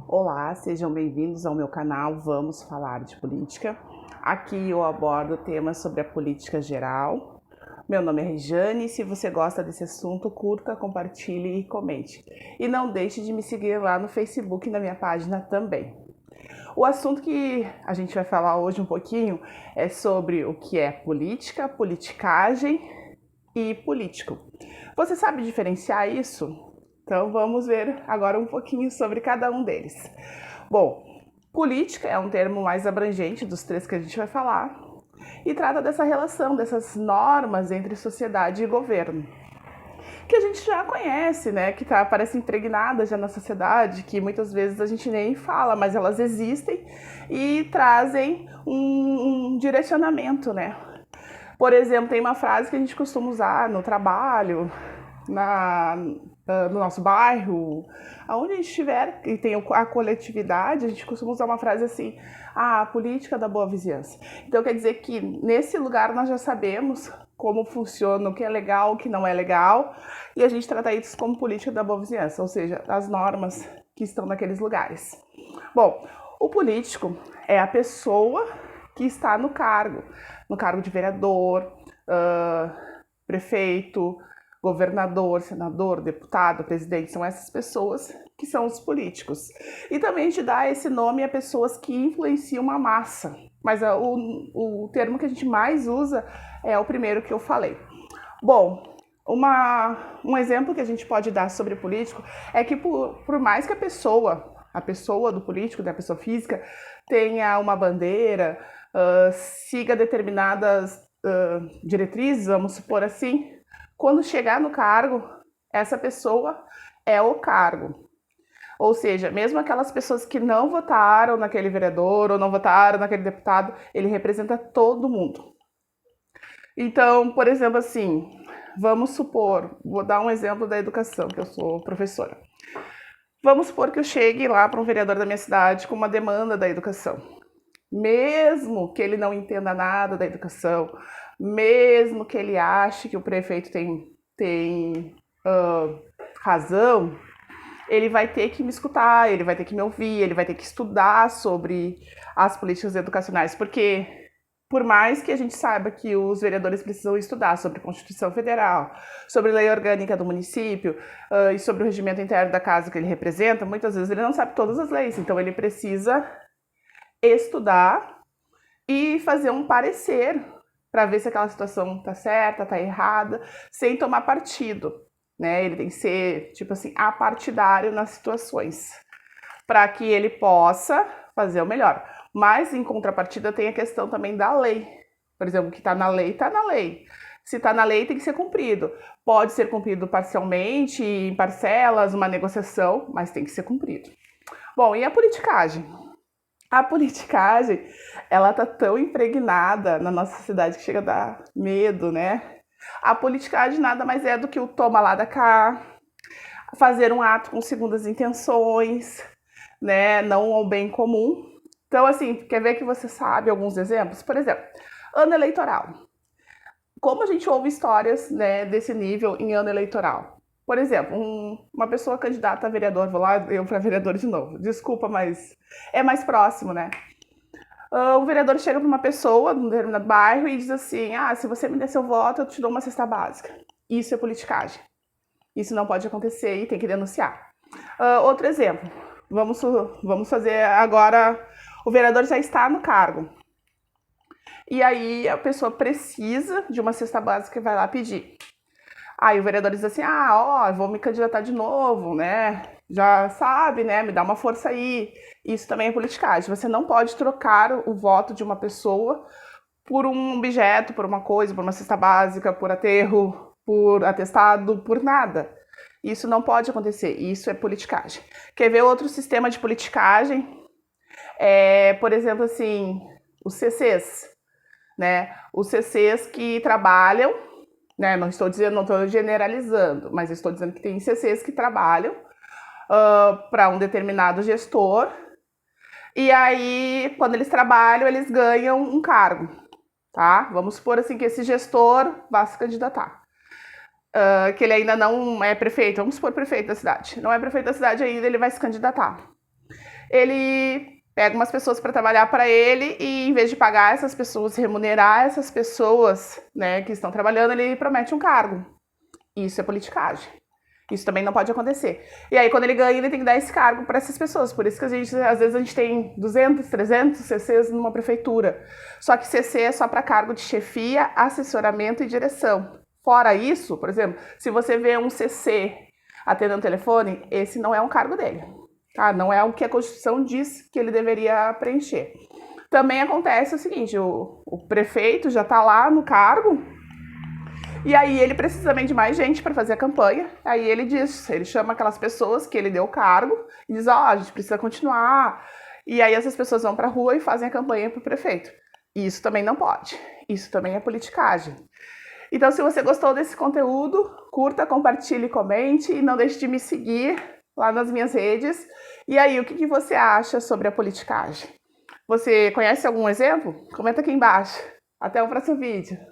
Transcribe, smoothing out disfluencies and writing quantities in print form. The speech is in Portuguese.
Olá, sejam bem-vindos ao meu canal Vamos Falar de Política. Aqui eu abordo temas sobre a política geral. Meu nome é Rejane e se você gosta desse assunto, curta, compartilhe e comente. E não deixe de me seguir lá no Facebook e na minha página também. O assunto que a gente vai falar hoje um pouquinho é sobre o que é política, politicagem e político. Você sabe diferenciar isso? Então vamos ver agora um pouquinho sobre cada um deles. Bom, política é um termo mais abrangente dos três que a gente vai falar e trata dessa relação, dessas normas entre sociedade e governo, que a gente já conhece, né? Que parece impregnada já na sociedade, que muitas vezes a gente nem fala, mas elas existem e trazem um direcionamento, né? Por exemplo, tem uma frase que a gente costuma usar no trabalho, no nosso bairro, aonde a gente estiver e tem a coletividade, a gente costuma usar uma frase assim: a política da boa vizinhança. Então quer dizer que nesse lugar nós já sabemos como funciona, o que é legal, o que não é legal, e a gente trata isso como política da boa vizinhança, ou seja, as normas que estão naqueles lugares. Bom, o político é a pessoa que está no cargo de vereador, prefeito, governador, senador, deputado, presidente, são essas pessoas que são os políticos. E também a gente dá esse nome a pessoas que influenciam a massa, mas o termo que a gente mais usa é o primeiro que eu falei. Bom, um exemplo que a gente pode dar sobre político é que por mais que a pessoa do político, da pessoa física, tenha uma bandeira, siga determinadas diretrizes, vamos supor assim, quando chegar no cargo, essa pessoa é o cargo. Ou seja, mesmo aquelas pessoas que não votaram naquele vereador ou não votaram naquele deputado, ele representa todo mundo. Então, por exemplo, assim, vamos supor, vou dar um exemplo da educação, que eu sou professora. Vamos supor que eu chegue lá para um vereador da minha cidade com uma demanda da educação. Mesmo que ele não entenda nada da educação, mesmo que ele ache que o prefeito tem razão, ele vai ter que me escutar, ele vai ter que me ouvir, ele vai ter que estudar sobre as políticas educacionais, porque por mais que a gente saiba que os vereadores precisam estudar sobre a Constituição Federal, sobre a lei orgânica do município e sobre o regimento interno da casa que ele representa, muitas vezes ele não sabe todas as leis, então ele precisa estudar e fazer um parecer para ver se aquela situação está certa, está errada, sem tomar partido, né? Ele tem que ser, tipo assim, apartidário nas situações, para que ele possa fazer o melhor. Mas, em contrapartida, tem a questão também da lei. Por exemplo, o que está na lei, está na lei. Se está na lei, tem que ser cumprido. Pode ser cumprido parcialmente, em parcelas, uma negociação, mas tem que ser cumprido. Bom, e a politicagem? A politicagem, ela tá tão impregnada na nossa sociedade que chega a dar medo, né? A politicagem nada mais é do que o toma lá da cá, fazer um ato com segundas intenções, né? Não ao bem comum. Então, assim, quer ver que você sabe alguns exemplos? Por exemplo, ano eleitoral. Como a gente ouve histórias, né, desse nível em ano eleitoral? Por exemplo, uma pessoa candidata a vereador, vou lá eu para vereador de novo, desculpa, mas é mais próximo, né? O vereador chega para uma pessoa num determinado bairro e diz assim: se você me der seu voto, eu te dou uma cesta básica. Isso é politicagem. Isso não pode acontecer e tem que denunciar. Outro exemplo, vamos fazer agora, o vereador já está no cargo. E aí a pessoa precisa de uma cesta básica e vai lá pedir. Aí o vereador diz assim: eu vou me candidatar de novo, né? Já sabe, né? Me dá uma força aí. Isso também é politicagem. Você não pode trocar o voto de uma pessoa por um objeto, por uma coisa, por uma cesta básica, por aterro, por atestado, por nada. Isso não pode acontecer. Isso é politicagem. Quer ver outro sistema de politicagem? Por exemplo, assim, os CCs, né? Os CCs que trabalham, né? Não estou generalizando, mas estou dizendo que tem CCs que trabalham para um determinado gestor, e aí, quando eles trabalham, eles ganham um cargo, tá? Vamos supor assim que esse gestor vá se candidatar. Que ele ainda não é prefeito, vamos supor prefeito da cidade. Não é prefeito da cidade ainda, ele vai se candidatar. ele pega umas pessoas para trabalhar para ele e, em vez de pagar essas pessoas, remunerar essas pessoas, né, que estão trabalhando, ele promete um cargo. Isso é politicagem. Isso também não pode acontecer. E aí, quando ele ganha, ele tem que dar esse cargo para essas pessoas. Por isso que às vezes a gente tem 200, 300 CCs numa prefeitura. Só que CC é só para cargo de chefia, assessoramento e direção. Fora isso, por exemplo, se você vê um CC atendendo o telefone, esse não é um cargo dele. Tá? Não é o que a Constituição diz que ele deveria preencher. Também acontece o seguinte, o prefeito já está lá no cargo, e aí ele precisa também de mais gente para fazer a campanha. Aí ele chama aquelas pessoas que ele deu o cargo e diz, a gente precisa continuar. E aí essas pessoas vão para a rua e fazem a campanha para o prefeito. Isso também não pode. Isso também é politicagem. Então, se você gostou desse conteúdo, curta, compartilhe, comente e não deixe de me seguir lá nas minhas redes. E aí, o que você acha sobre a politicagem? Você conhece algum exemplo? Comenta aqui embaixo. Até o próximo vídeo.